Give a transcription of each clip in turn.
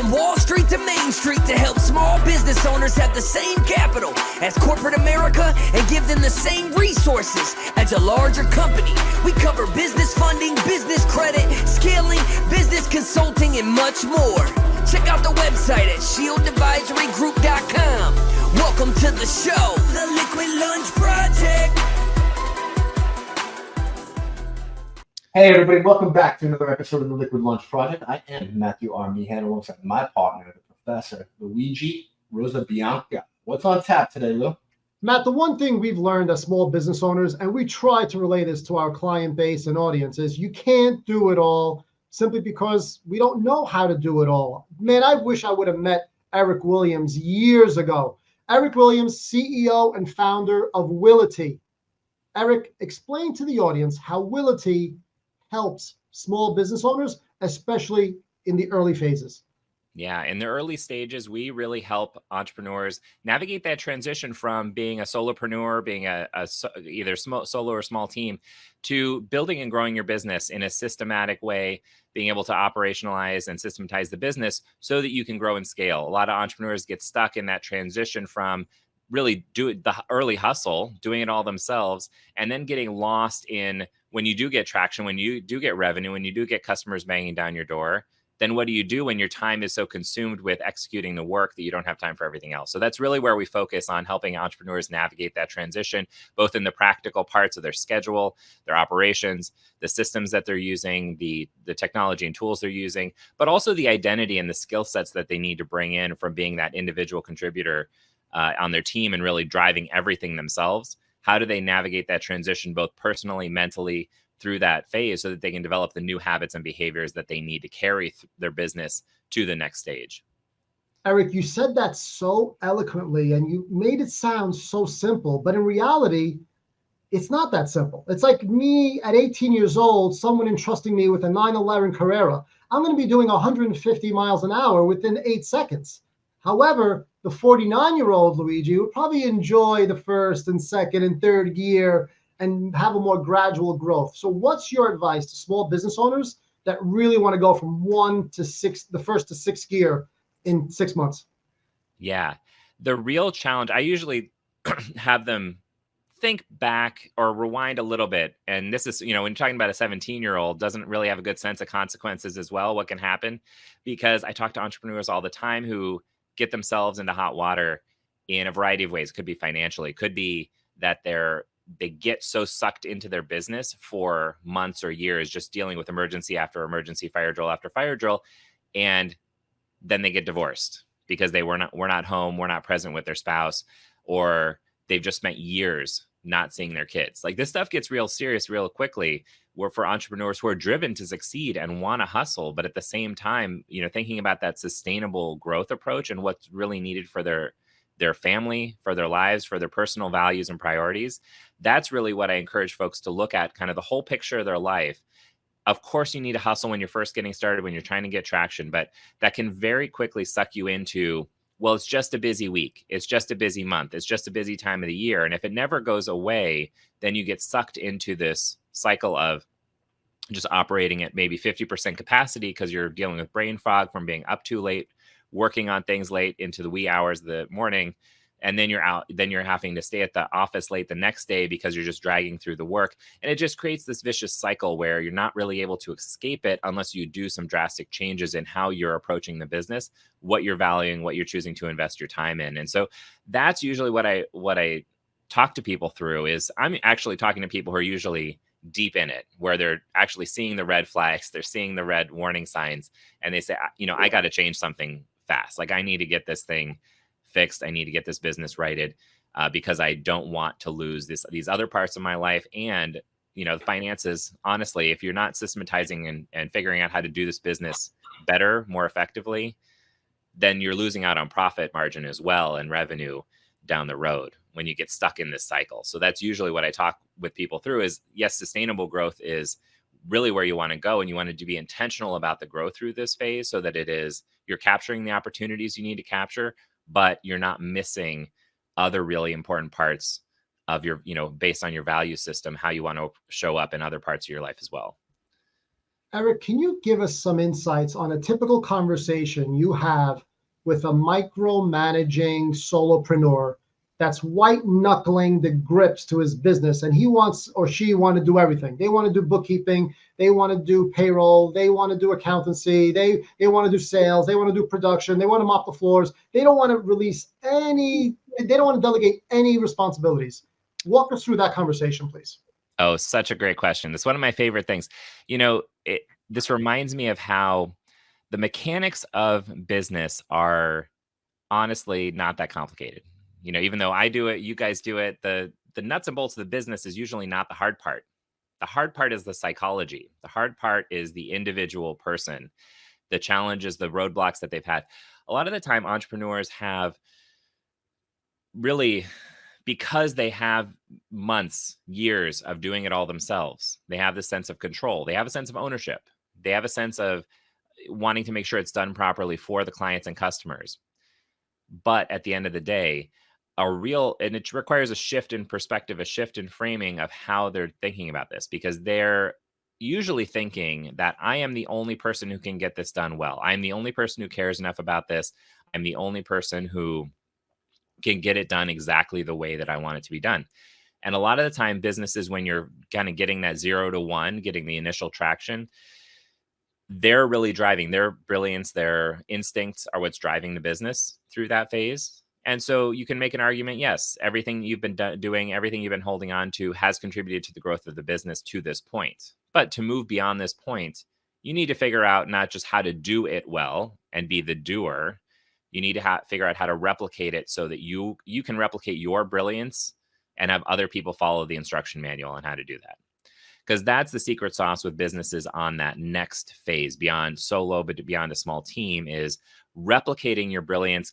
From Wall Street to Main Street to help small business owners have the same capital as corporate America and give them the same resources as a larger company. We cover business funding, business credit, scaling, business consulting, and much more. Check out the website at shieldadvisorygroup.com. Welcome to the show, The Liquid Lunch Project. Hey everybody, welcome back to another episode of the Liquid Lunch Project. I am Matthew R. Meehan alongside my partner, the Professor Luigi Rosa Bianca. What's on tap today, Lou? Matt, the one thing we've learned as small business owners, and we try to relay this to our client base and audience, is you can't do it all simply because we don't know how to do it all. Man, I wish I would have met Eric Williams years ago. Eric Williams, CEO and founder of Willity. Eric, explain to the audience how Willity helps small business owners, especially in the early phases. Yeah, in the early stages, we really help entrepreneurs navigate that transition from being a solopreneur, being either solo or small team, to building and growing your business in a systematic way, being able to operationalize and systematize the business so that you can grow and scale. A lot of entrepreneurs get stuck in that transition from really do the early hustle, doing it all themselves, and then getting lost in when you do get traction, when you do get revenue, when you do get customers banging down your door, then what do you do when your time is so consumed with executing the work that you don't have time for everything else? So that's really where we focus on helping entrepreneurs navigate that transition, both in the practical parts of their schedule, their operations, the systems that they're using, the technology and tools they're using, but also the identity and the skill sets that they need to bring in from being that individual contributor on their team and really driving everything themselves. How do they navigate that transition, both personally, mentally, through that phase so that they can develop the new habits and behaviors that they need to carry their business to the next stage? Eric, you said that so eloquently and you made it sound so simple, but in reality, it's not that simple. It's like me at 18 years old, someone entrusting me with a 911 Carrera. I'm going to be doing 150 miles an hour within 8 seconds. However, the 49-year-old Luigi would probably enjoy the first and second and third gear and have a more gradual growth. So what's your advice to small business owners that really want to go from 1 to 6, the first to 6th gear in 6 months? Yeah, the real challenge, I usually have them think back or rewind a little bit. And this is, when you're talking about a 17-year-old, doesn't really have a good sense of consequences as well, what can happen, because I talk to entrepreneurs all the time who get themselves into hot water in a variety of ways. Could be financially, could be that they get so sucked into their business for months or years, just dealing with emergency after emergency, fire drill after fire drill. And then they get divorced because we're not home, we're not present with their spouse, or they've just spent years not seeing their kids. Like, this stuff gets real serious real quickly. We're for entrepreneurs who are driven to succeed and want to hustle, but at the same time, thinking about that sustainable growth approach and what's really needed for their family, for their lives, for their personal values and priorities. That's really what I encourage folks to look at, kind of the whole picture of their life. Of course, you need to hustle when you're first getting started, when you're trying to get traction, but that can very quickly suck you into, well, it's just a busy week. It's just a busy month. It's just a busy time of the year. And if it never goes away, then you get sucked into this cycle of just operating at maybe 50% capacity because you're dealing with brain fog from being up too late, working on things late into the wee hours of the morning. And then you're having to stay at the office late the next day because you're just dragging through the work. And it just creates this vicious cycle where you're not really able to escape it unless you do some drastic changes in how you're approaching the business, what you're valuing, what you're choosing to invest your time in. And so that's usually what I talk to people through. Is I'm actually talking to people who are usually deep in it, where they're actually seeing the red flags, they're seeing the red warning signs, and they say, I got to change something fast. Like, I need to get this thing fixed. I need to get this business righted because I don't want to lose these other parts of my life. And, the finances, honestly, if you're not systematizing and figuring out how to do this business better, more effectively, then you're losing out on profit margin as well and revenue down the road when you get stuck in this cycle. So that's usually what I talk with people through is, yes, sustainable growth is really where you want to go. And you want to be intentional about the growth through this phase so that you're capturing the opportunities you need to capture, but you're not missing other really important parts of your, based on your value system, how you want to show up in other parts of your life as well. Eric, can you give us some insights on a typical conversation you have with a micromanaging solopreneur that's white knuckling the grips to his business, and he wants or she want to do everything? They want to do bookkeeping, they want to do payroll, they want to do accountancy, they want to do sales, they want to do production, they want to mop the floors, they don't want to they don't want to delegate any responsibilities. Walk us through that conversation, please. Oh, such a great question. That's one of my favorite things. This reminds me of how the mechanics of business are honestly not that complicated. Even though I do it, you guys do it, the nuts and bolts of the business is usually not the hard part. The hard part is the psychology. The hard part is the individual person, the challenges, the roadblocks that they've had. A lot of the time, entrepreneurs have really, because they have months, years of doing it all themselves, they have this sense of control. They have a sense of ownership. They have a sense of wanting to make sure it's done properly for the clients and customers. But at the end of the day, and it requires a shift in perspective, a shift in framing of how they're thinking about this, because they're usually thinking that I am the only person who can get this done well. I'm the only person who cares enough about this. I'm the only person who can get it done exactly the way that I want it to be done. And a lot of the time, businesses, when you're kind of getting that 0 to 1, getting the initial traction, they're really driving their brilliance, their instincts are what's driving the business through that phase. And so you can make an argument, yes, everything you've been doing, everything you've been holding on to has contributed to the growth of the business to this point. But to move beyond this point, you need to figure out not just how to do it well and be the doer. You need to figure out how to replicate it so that you can replicate your brilliance and have other people follow the instruction manual on how to do that. Because that's the secret sauce with businesses on that next phase, beyond solo, but beyond a small team, is replicating your brilliance,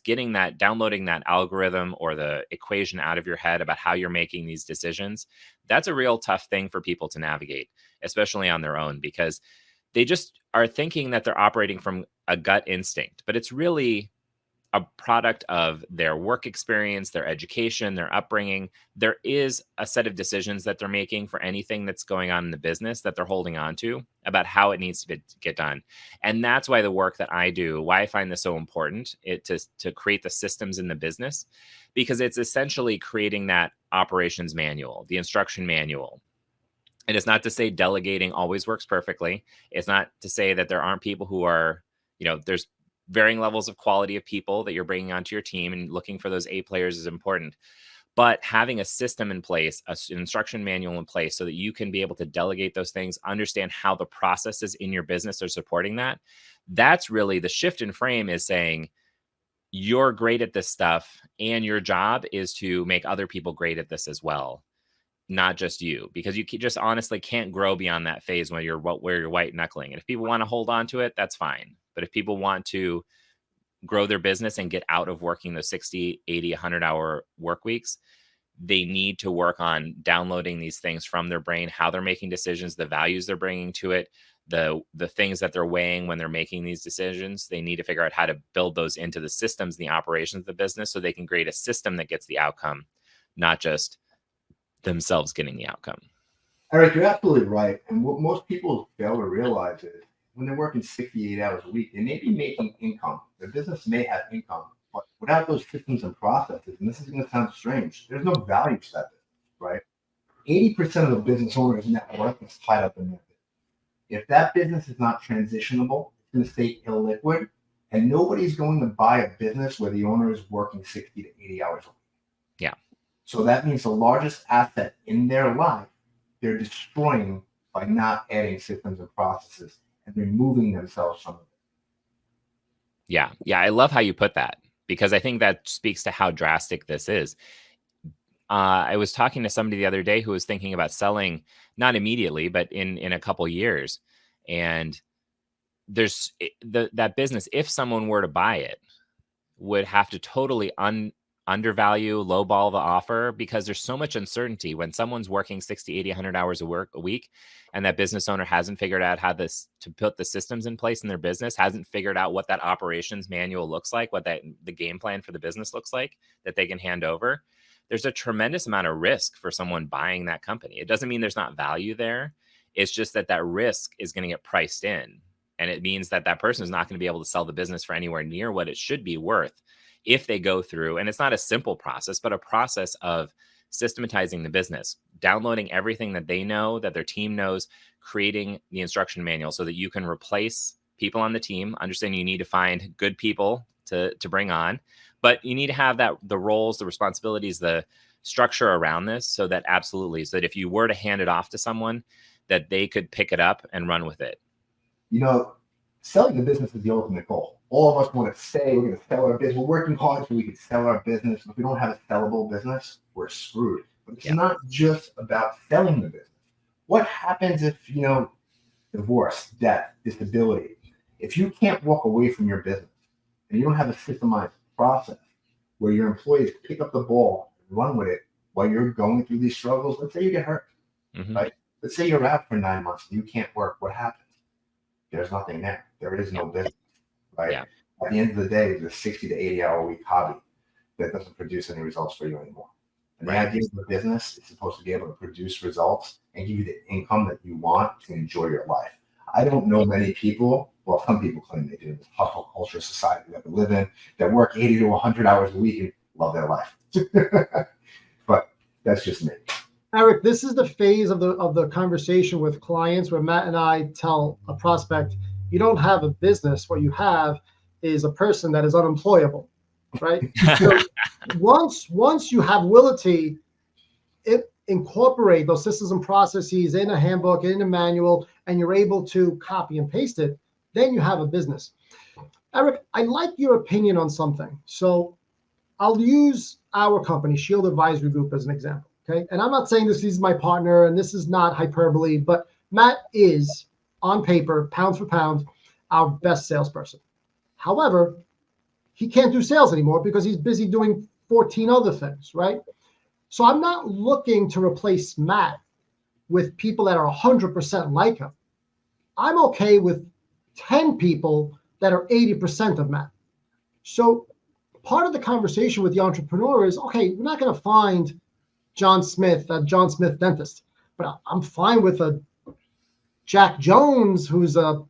downloading that algorithm or the equation out of your head about how you're making these decisions. That's a real tough thing for people to navigate, especially on their own, because they just are thinking that they're operating from a gut instinct, but it's really a product of their work experience, their education, their upbringing. There is a set of decisions that they're making for anything that's going on in the business that they're holding on to about how it needs to get done. And that's why the work that I do, why I find this so important, to create the systems in the business, because it's essentially creating that operations manual, the instruction manual. And it's not to say delegating always works perfectly. It's not to say that there aren't people who are, there's varying levels of quality of people that you're bringing onto your team, and looking for those A players is important. But having a system in place, an instruction manual in place, so that you can be able to delegate those things, understand how the processes in your business are supporting that. That's really the shift in frame, is saying you're great at this stuff and your job is to make other people great at this as well, not just you, because you just honestly can't grow beyond that phase where you're white knuckling. And if people want to hold on to it, that's fine. But if people want to grow their business and get out of working those 60, 80, 100-hour work weeks, they need to work on downloading these things from their brain, how they're making decisions, the values they're bringing to it, the things that they're weighing when they're making these decisions. They need to figure out how to build those into the systems, the operations of the business, so they can create a system that gets the outcome, not just themselves getting the outcome. Eric, you're absolutely right. And what most people fail to realize is, when they're working 68 hours a week, they may be making income. Their business may have income, but without those systems and processes, and this is going to sound strange, there's no value to that business, right? 80% of the business owner's net worth is tied up in that business. If that business is not transitionable, it's going to stay illiquid, and nobody's going to buy a business where the owner is working 60 to 80 hours a week. Yeah. So that means the largest asset in their life, they're destroying by not adding systems and processes and removing themselves from it. Yeah. I love how you put that, because I think that speaks to how drastic this is. I was talking to somebody the other day who was thinking about selling, not immediately, but in a couple years. And there's that business, if someone were to buy it, would have to totally undervalue, lowball the offer, because there's so much uncertainty when someone's working 60, 80, 100 hours a week, and that business owner hasn't figured out how to put the systems in place in their business, hasn't figured out what that operations manual looks like, what the game plan for the business looks like that they can hand over. There's a tremendous amount of risk for someone buying that company. It doesn't mean there's not value there. It's just that that risk is going to get priced in. And it means that that person is not going to be able to sell the business for anywhere near what it should be worth if they go through. And it's not a simple process, but a process of systematizing the business, downloading everything that they know, that their team knows, creating the instruction manual so that you can replace people on the team. Understand you need to find good people to bring on, but you need to have that, the roles, the responsibilities, the structure around this, so that absolutely, so that if you were to hand it off to someone, that they could pick it up and run with it. Selling the business is the ultimate goal. All of us want to say we're going to sell our business. We're working hard so we can sell our business. If we don't have a sellable business, we're screwed. But it's not just about selling the business. What happens if, divorce, death, disability? If you can't walk away from your business and you don't have a systemized process where your employees pick up the ball and run with it while you're going through these struggles, let's say you get hurt, right? Let's say you're out for 9 months and you can't work. What happens? There's nothing there. There is no business, right? Yeah. At the end of the day, it's a 60 to 80 hour a week hobby that doesn't produce any results for you anymore. And the idea of the business is supposed to be able to produce results and give you the income that you want to enjoy your life. I don't know many people, well, some people claim they do, this hustle culture society that we live in, that work 80 to 100 hours a week and love their life. But that's just me. Eric, this is the phase of the conversation with clients where Matt and I tell a prospect, you don't have a business. What you have is a person that is unemployable, right? So once you have Willity, incorporate those systems and processes in a handbook, in a manual, and you're able to copy and paste it, then you have a business. Eric, I like your opinion on something. So I'll use our company, Shield Advisory Group, as an example. Okay. And I'm not saying this is my partner and this is not hyperbole, but Matt is, on paper, pound for pound, our best salesperson. However, he can't do sales anymore because he's busy doing 14 other things, right? So I'm not looking to replace Matt with people that are 100% like him. I'm okay with 10 people that are 80% of Matt. So part of the conversation with the entrepreneur is, okay, we're not going to find John Smith, a John Smith dentist, but I'm fine with a Jack Jones, who's a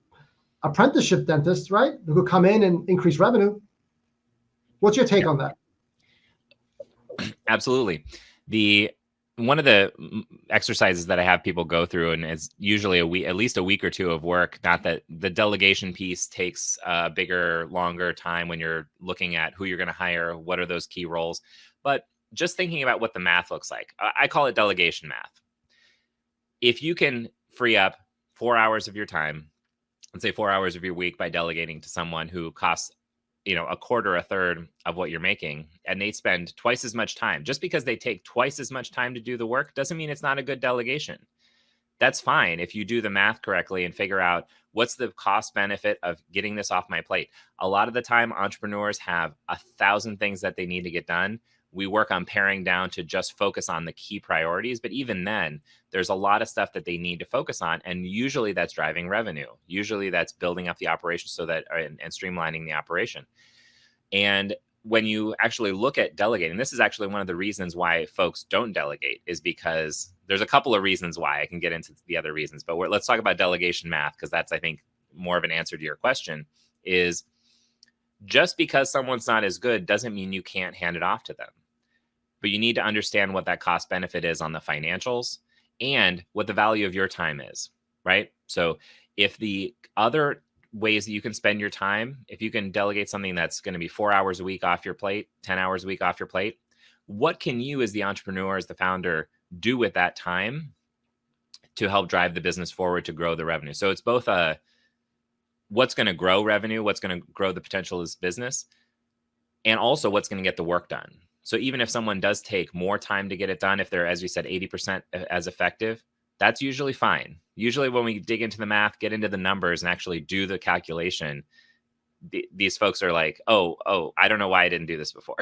apprenticeship dentist, right? Who could come in and increase revenue. What's your take on that? Absolutely. One of the exercises that I have people go through, and it's usually at least a week or two of work, not that the delegation piece takes a bigger, longer time when you're looking at who you're going to hire, what are those key roles, but just thinking about what the math looks like. I call it delegation math. If you can free up 4 hours of your time, let's say 4 hours of your week, by delegating to someone who costs, a quarter, a third of what you're making, and they spend twice as much time, just because they take twice as much time to do the work doesn't mean it's not a good delegation. That's fine if you do the math correctly and figure out what's the cost benefit of getting this off my plate. A lot of the time, entrepreneurs have 1,000 things that they need to get done. We work on paring down to just focus on the key priorities. But even then, there's a lot of stuff that they need to focus on. And usually that's driving revenue. Usually that's building up the operation and streamlining the operation. And when you actually look at delegating, this is actually one of the reasons why folks don't delegate, is because there's a couple of reasons why. I can get into the other reasons, but let's talk about delegation math, because that's, I think, more of an answer to your question. Is just because someone's not as good doesn't mean you can't hand it off to them. But you need to understand what that cost benefit is on the financials and what the value of your time is, right? So if the other ways that you can spend your time, if you can delegate something that's going to be 4 hours a week off your plate, 10 hours a week off your plate, what can you as the entrepreneur, as the founder, do with that time to help drive the business forward, to grow the revenue? So it's both what's going to grow revenue, what's going to grow the potential of this business, and also what's going to get the work done. So even if someone does take more time to get it done, if they're, as you said, 80% as effective, that's usually fine. Usually when we dig into the math, get into the numbers, and actually do the calculation, these folks are like, oh, I don't know why I didn't do this before.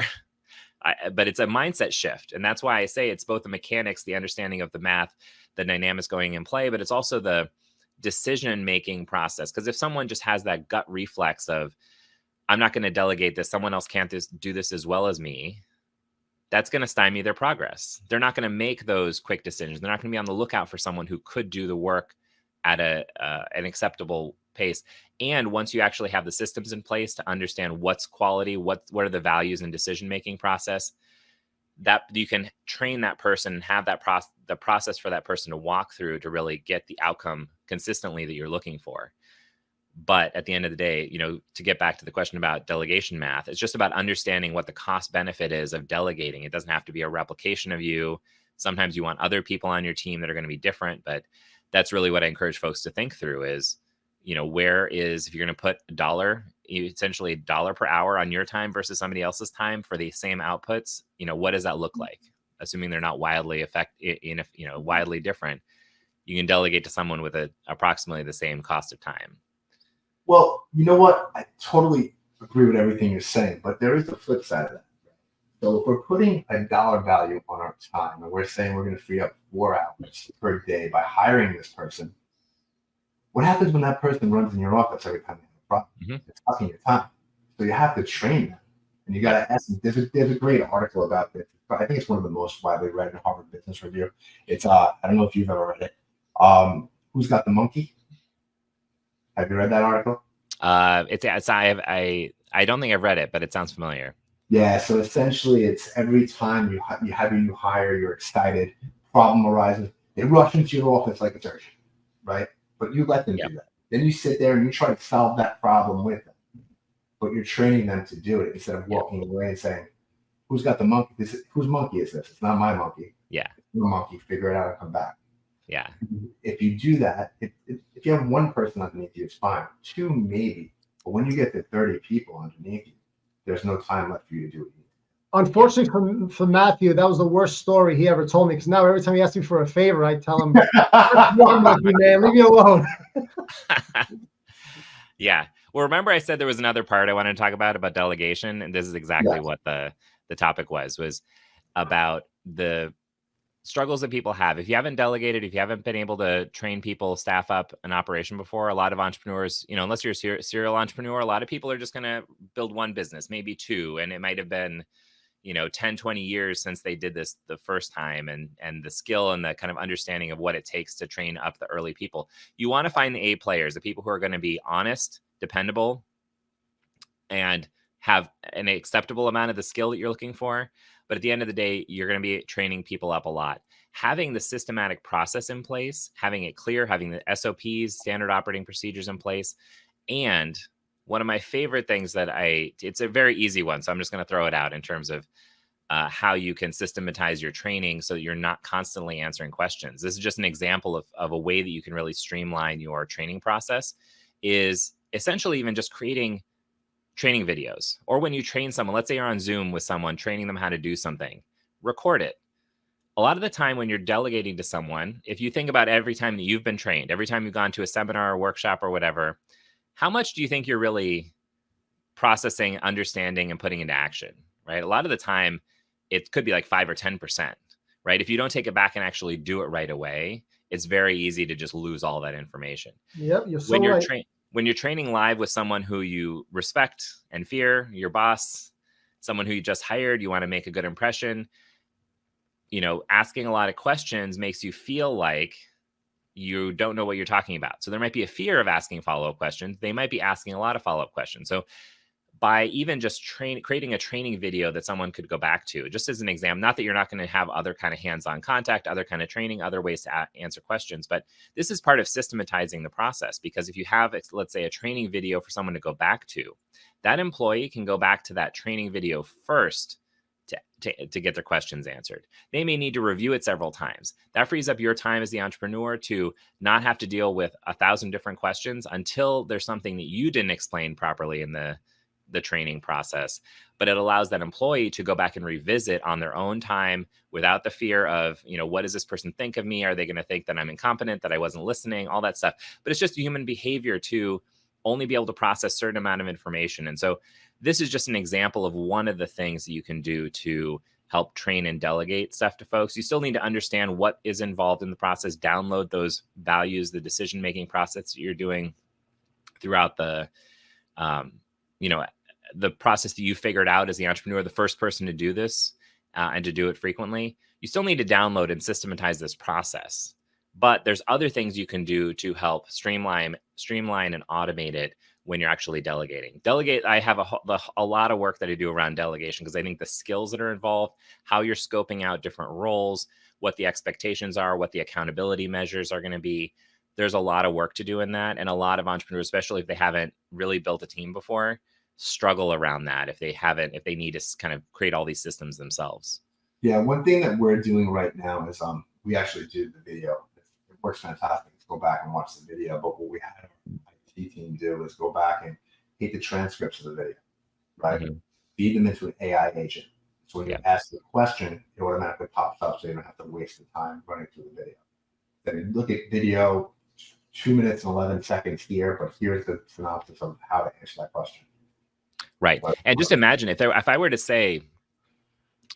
But it's a mindset shift. And that's why I say it's both the mechanics, the understanding of the math, the dynamics going in play, but it's also the decision-making process. Because if someone just has that gut reflex of, I'm not going to delegate this, someone else can't do this as well as me, that's going to stymie their progress. They're not going to make those quick decisions. They're not going to be on the lookout for someone who could do the work at an acceptable pace. And once you actually have the systems in place to understand what's quality, what are the values and decision-making process, that you can train that person and have that the process for that person to walk through to really get the outcome consistently that you're looking for. But at the end of the day, to get back to the question about delegation math, it's just about understanding what the cost benefit is of delegating. It doesn't have to be a replication of you. Sometimes you want other people on your team that are going to be different, but that's really what I encourage folks to think through is, if you're going to put essentially $1 per hour on your time versus somebody else's time for the same outputs, what does that look like? Assuming they're not wildly widely different, you can delegate to someone with approximately the same cost of time. Well, you know what? I totally agree with everything you're saying, but there is the flip side of that. So if we're putting a dollar value on our time and we're saying we're going to free up 4 hours per day by hiring this person, what happens when that person runs in your office every time they have a problem? Mm-hmm. It's sucking your time. So you have to train them. And you got to ask them. There's a great article about this. I think it's one of the most widely read in Harvard Business Review. It's I don't know if you've ever read it. Who's Got the Monkey? Have you read that article? I don't think I've read it, but it sounds familiar. Yeah, so essentially it's every time you have a new hire, you're excited, problem arises, they rush into your office like it's urgent, right? But you let them do that. Then you sit there and you try to solve that problem with them. But you're training them to do it instead of walking away and saying, who's got the monkey? Whose monkey is this? It's not my monkey. Yeah. It's your monkey. Figure it out and come back. Yeah. If you do that, if you have one person underneath you, it's fine. 2 maybe. But when you get to 30 people underneath you, there's no time left for you to do it. Unfortunately for Matthew, that was the worst story he ever told me, because now every time he asks me for a favor, I tell him, monkey, man, leave me alone. Yeah. Well, remember I said there was another part I wanted to talk about delegation, and this is exactly what the topic was about the struggles that people have. If you haven't delegated, if you haven't been able to train people, staff up an operation before, a lot of entrepreneurs, unless you're a serial entrepreneur, a lot of people are just going to build one business, maybe 2. And it might've been, 10, 20 years since they did this the first time, and the skill and the kind of understanding of what it takes to train up the early people. You want to find the A players, the people who are going to be honest, dependable, and have an acceptable amount of the skill that you're looking for. But at the end of the day, you're going to be training people up a lot. Having the systematic process in place, having it clear, having the SOPs, standard operating procedures in place. And one of my favorite things it's a very easy one, so I'm just going to throw it out in terms of how you can systematize your training so that you're not constantly answering questions. This is just an example of a way that you can really streamline your training process, is essentially even just creating training videos. Or when you train someone, let's say you're on Zoom with someone, training them how to do something, record it. A lot of the time when you're delegating to someone, if you think about every time that you've been trained, every time you've gone to a seminar or workshop or whatever, how much do you think you're really processing, understanding, and putting into action, right? A lot of the time, it could be like 5 or 10%, right? If you don't take it back and actually do it right away, it's very easy to just lose all that information. Yep, you're so right. When you're training live with someone who you respect and fear, your boss, someone who you just hired, you want to make a good impression, asking a lot of questions makes you feel like you don't know what you're talking about. So there might be a fear of asking follow-up questions. They might be asking a lot of follow-up questions. So by even just creating a training video that someone could go back to, just as an example, not that you're not going to have other kind of hands-on contact, other kind of training, other ways to answer questions, but this is part of systematizing the process. Because if you have, let's say, a training video for someone to go back to, that employee can go back to that training video first to get their questions answered. They may need to review it several times. That frees up your time as the entrepreneur to not have to deal with 1,000 different questions until there's something that you didn't explain properly in the training process. But it allows that employee to go back and revisit on their own time without the fear of, what does this person think of me? Are they going to think that I'm incompetent, that I wasn't listening, all that stuff? But it's just human behavior to only be able to process a certain amount of information. And so this is just an example of one of the things that you can do to help train and delegate stuff to folks. You still need to understand what is involved in the process, download those values, the decision-making process that you're doing throughout the, the process that you figured out as the entrepreneur, the first person to do this and to do it frequently. You still need to download and systematize this process. But there's other things you can do to help streamline and automate it when you're actually delegating. I have a lot of work that I do around delegation, because I think the skills that are involved, how you're scoping out different roles, what the expectations are, what the accountability measures are going to be. There's a lot of work to do in that. And a lot of entrepreneurs, especially if they haven't really built a team before, struggle around that if they need to kind of create all these systems themselves. Yeah, one thing that we're doing right now is we actually do the video. It works fantastic. Let's go back and watch the video. But what we had our IT team do is go back and take the transcripts of the video, right? Mm-hmm. Feed them into an AI agent. So when you ask the question, it automatically pops up, so you don't have to waste the time running through the video. Then you look at video, 2 minutes and 11 seconds here, but here's the synopsis of how to answer that question. Right. And just imagine if I were to say,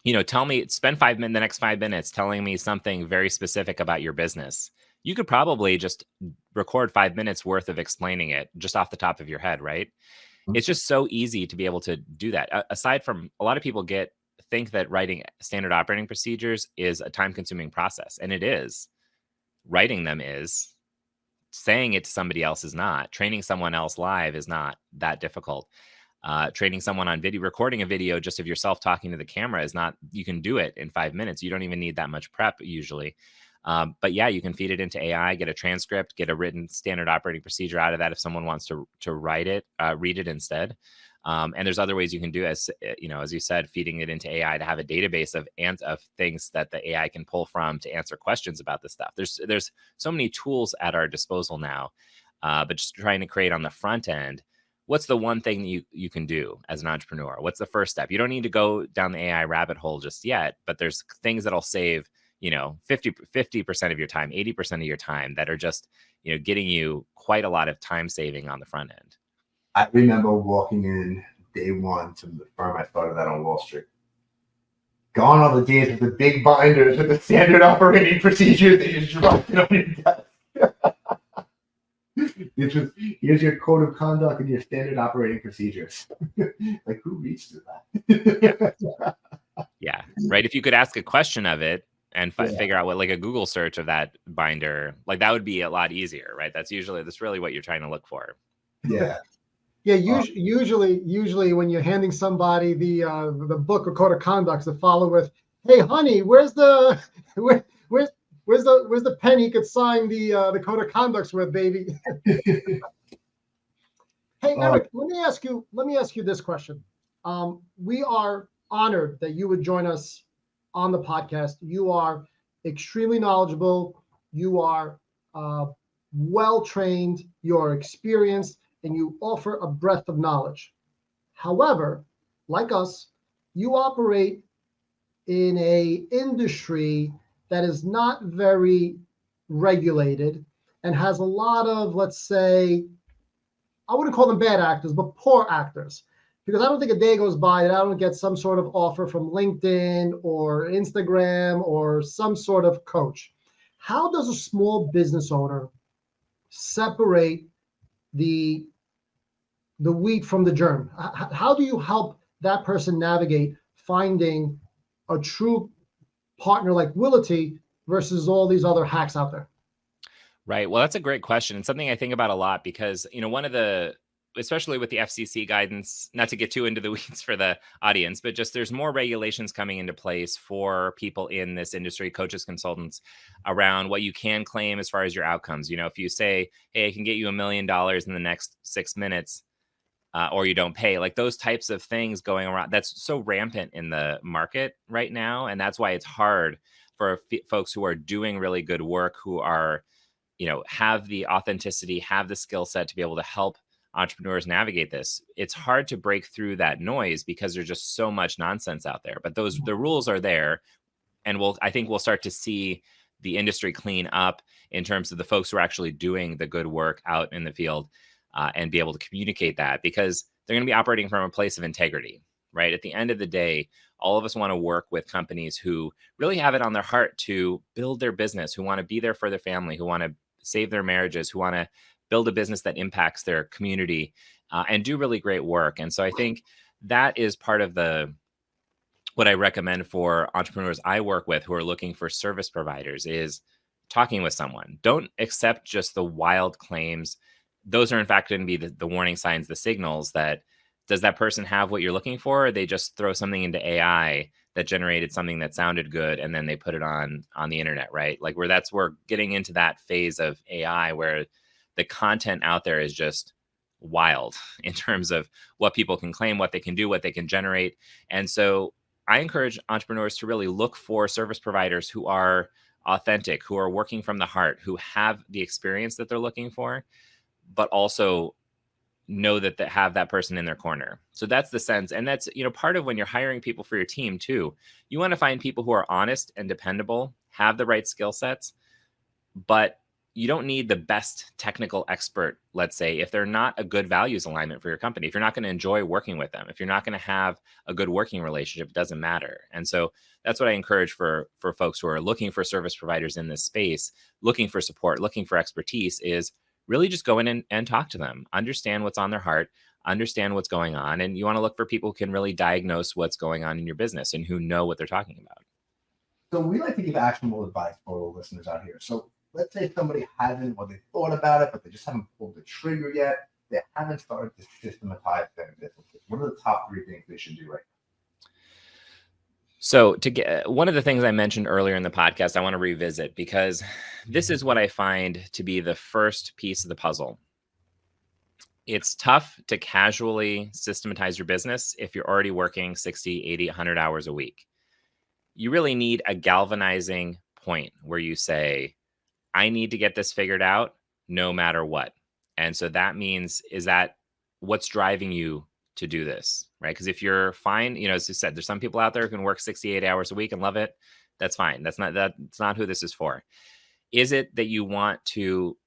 spend the next 5 minutes telling me something very specific about your business. You could probably just record 5 minutes worth of explaining it just off the top of your head, right? Mm-hmm. It's just so easy to be able to do that. Aside from, a lot of people think that writing standard operating procedures is a time-consuming process, and it is. Writing them is. Saying it to somebody else is not. Training someone else live is not that difficult. Training someone on video, recording a video just of yourself talking to the camera is not, you can do it in 5 minutes. You don't even need that much prep usually. But yeah, you can feed it into AI, get a transcript, get a written standard operating procedure out of that if someone wants to read it instead. And there's other ways you can do, as you said, feeding it into AI to have a database of things that the AI can pull from to answer questions about this stuff. There's so many tools at our disposal now, but just trying to create on the front end. What's the one thing that you can do as an entrepreneur? What's the first step? You don't need to go down the AI rabbit hole just yet, but there's things that'll save, 50% of your time, 80% of your time that are just, getting you quite a lot of time saving on the front end. I remember walking in day one to the firm I started at on Wall Street. Gone are the days of the big binders with the standard operating procedures that you dropped it on your desk. Here's your code of conduct and your standard operating procedures. Like, who reads through that? Yeah, right. If you could ask a question of it and figure out what, like a Google search of that binder, like that would be a lot easier, right? That's really what you're trying to look for. Yeah. Yeah, usually when you're handing somebody the book or code of conduct, to follow with, "Hey, honey, where's the pen he could sign the code of conducts with, baby?" Hey, Eric, let me ask you this question. We are honored that you would join us on the podcast. You are extremely knowledgeable. You are well trained. You are experienced. And you offer a breadth of knowledge. However, like us, you operate in a industry that is not very regulated and has a lot of, let's say, I wouldn't call them bad actors, but poor actors. Because I don't think a day goes by that I don't get some sort of offer from LinkedIn or Instagram or some sort of coach. How does a small business owner separate the wheat from the germ? How do you help that person navigate finding a true partner like Willity versus all these other hacks out there? Right. Well, that's a great question, and something I think about a lot, because, one of the, especially with the FCC guidance, not to get too into the weeds for the audience, but just there's more regulations coming into place for people in this industry, coaches, consultants, around what you can claim as far as your outcomes. If you say, "Hey, I can get you $1 million in the next 6 minutes," or you don't pay, like those types of things going around. That's so rampant in the market right now. And that's why it's hard for folks who are doing really good work, who are, have the authenticity, have the skill set to be able to help entrepreneurs navigate this. It's hard to break through that noise because there's just so much nonsense out there. But the rules are there. And I think we'll start to see the industry clean up in terms of the folks who are actually doing the good work out in the field. And be able to communicate that, because they're going to be operating from a place of integrity, right? At the end of the day, all of us want to work with companies who really have it on their heart to build their business, who want to be there for their family, who want to save their marriages, who want to build a business that impacts their community and do really great work. And so I think that is part of what I recommend for entrepreneurs I work with who are looking for service providers is talking with someone. Don't accept just the wild claims. Those are in fact going to be the warning signs, the signals that, does that person have what you're looking for? Or they just throw something into AI that generated something that sounded good and then they put it on the internet, right? Like we're getting into that phase of AI where the content out there is just wild in terms of what people can claim, what they can do, what they can generate. And so I encourage entrepreneurs to really look for service providers who are authentic, who are working from the heart, who have the experience that they're looking for, but also know that they have that person in their corner. So that's the sense. And that's, part of when you're hiring people for your team too, you want to find people who are honest and dependable, have the right skill sets, but you don't need the best technical expert, let's say, if they're not a good values alignment for your company. If you're not going to enjoy working with them, if you're not going to have a good working relationship, it doesn't matter. And so that's what I encourage for folks who are looking for service providers in this space, looking for support, looking for expertise, is really just go in and talk to them, understand what's on their heart, understand what's going on. And you want to look for people who can really diagnose what's going on in your business and who know what they're talking about. So we like to give actionable advice for our listeners out here. So let's say somebody hasn't, or they thought about it, but they just haven't pulled the trigger yet. They haven't started to systematize their business. What are the top 3 things they should do right now? So to get one of the things I mentioned earlier in the podcast, I want to revisit, because this is what I find to be the first piece of the puzzle. It's tough to casually systematize your business if you're already working 60, 80, 100 hours a week. You really need a galvanizing point where you say, I need to get this figured out no matter what. And so that means, is that what's driving you to do this, right? Because if you're fine, as you said, there's some people out there who can work 68 hours a week and love it. That's fine. That's not who this is for. Is it that you want to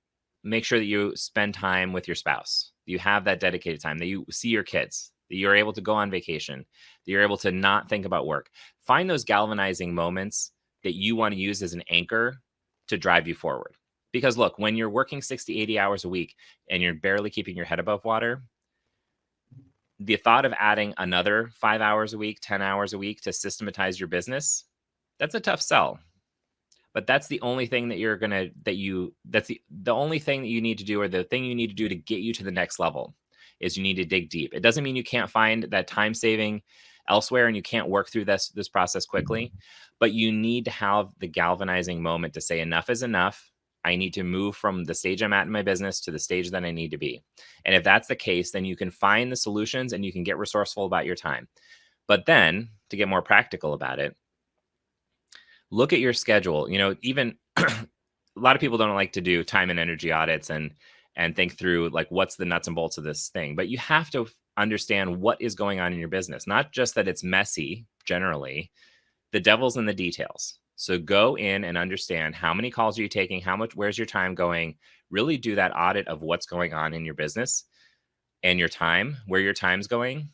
make sure that you spend time with your spouse, that you have that dedicated time, that you see your kids, that you're able to go on vacation, that you're able to not think about work? Find those galvanizing moments that you want to use as an anchor to drive you forward. Because look, when you're working 60, 80 hours a week and you're barely keeping your head above water, the thought of adding another 5 hours a week, 10 hours a week to systematize your business, that's a tough sell. But that's the only thing that that's the only thing that you need to do, or the thing you need to do to get you to the next level, is you need to dig deep. It doesn't mean you can't find that time saving elsewhere and you can't work through this process quickly, but you need to have the galvanizing moment to say, enough is enough. I need to move from the stage I'm at in my business to the stage that I need to be. And if that's the case, then you can find the solutions and you can get resourceful about your time. But then, to get more practical about it, look at your schedule. Even a lot of people don't like to do time and energy audits and think through, like, what's the nuts and bolts of this thing. But you have to understand what is going on in your business, not just that it's messy. Generally, the devil's in the details. So go in and understand, how many calls are you taking? Where's your time going? Really do that audit of what's going on in your business and your time, where your time's going.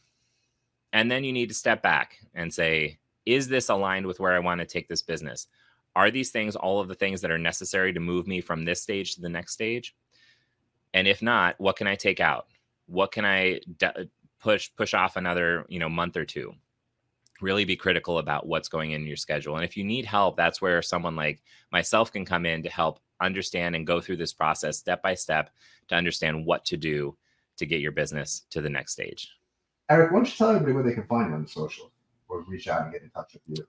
And then you need to step back and say, is this aligned with where I want to take this business? Are these things all of the things that are necessary to move me from this stage to the next stage? And if not, what can I take out? What can I push off another, month or two? Really be critical about what's going in your schedule. And if you need help, that's where someone like myself can come in to help understand and go through this process step by step to understand what to do to get your business to the next stage. Eric, why don't you tell everybody where they can find you on the social, or reach out and get in touch with you?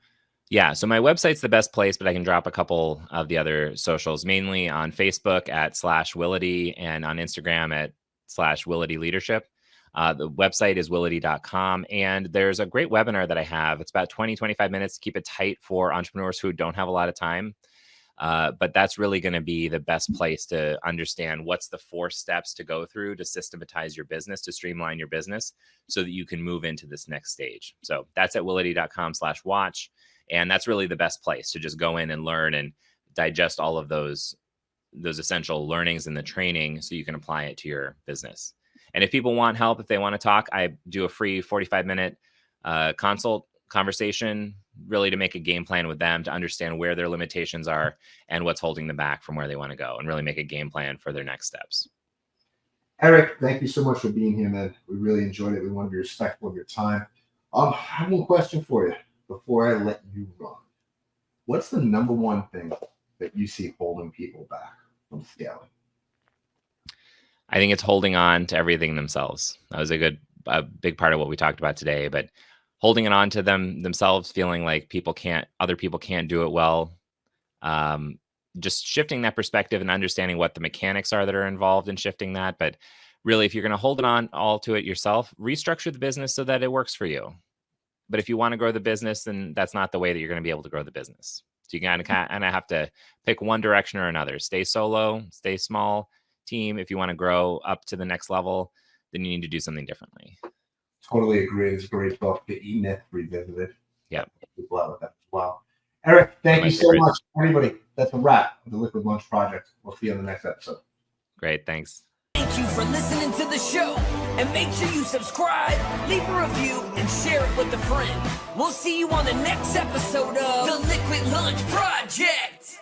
Yeah, so my website's the best place, but I can drop a couple of the other socials, mainly on Facebook at /Willity and on Instagram at /Willity Leadership. The website is willity.com, and there's a great webinar that I have. It's about 20-25 minutes to keep it tight for entrepreneurs who don't have a lot of time. But that's really going to be the best place to understand what's the 4 steps to go through to systematize your business, to streamline your business so that you can move into this next stage. So that's at willity.com/watch. And that's really the best place to just go in and learn and digest all of those essential learnings in the training so you can apply it to your business. And if people want help, if they want to talk, I do a free 45-minute conversation, really to make a game plan with them, to understand where their limitations are and what's holding them back from where they want to go, and really make a game plan for their next steps. Eric, thank you so much for being here, man. We really enjoyed it. We want to be respectful of your time. I have one question for you before I let you run. What's the number one thing that you see holding people back from scaling? I think it's holding on to everything themselves. That was a big part of what we talked about today, but holding it on to themselves, feeling like other people can't do it well. Just shifting that perspective and understanding what the mechanics are that are involved in shifting that. But really, if you're going to hold it on all to it yourself, restructure the business so that it works for you. But if you want to grow the business, then that's not the way that you're going to be able to grow the business. So you kind of have to pick one direction or another. Stay solo, stay small team. If you want to grow up to the next level, then you need to do something differently. Totally agree. It's a great book, The E-Myth Revisited. Yeah. People out with that as well. Eric, thank you so much. Everybody, that's a wrap of the Liquid Lunch Project. We'll see you on the next episode. Great. Thanks. Thank you for listening to the show. And make sure you subscribe, leave a review, and share it with a friend. We'll see you on the next episode of the Liquid Lunch Project.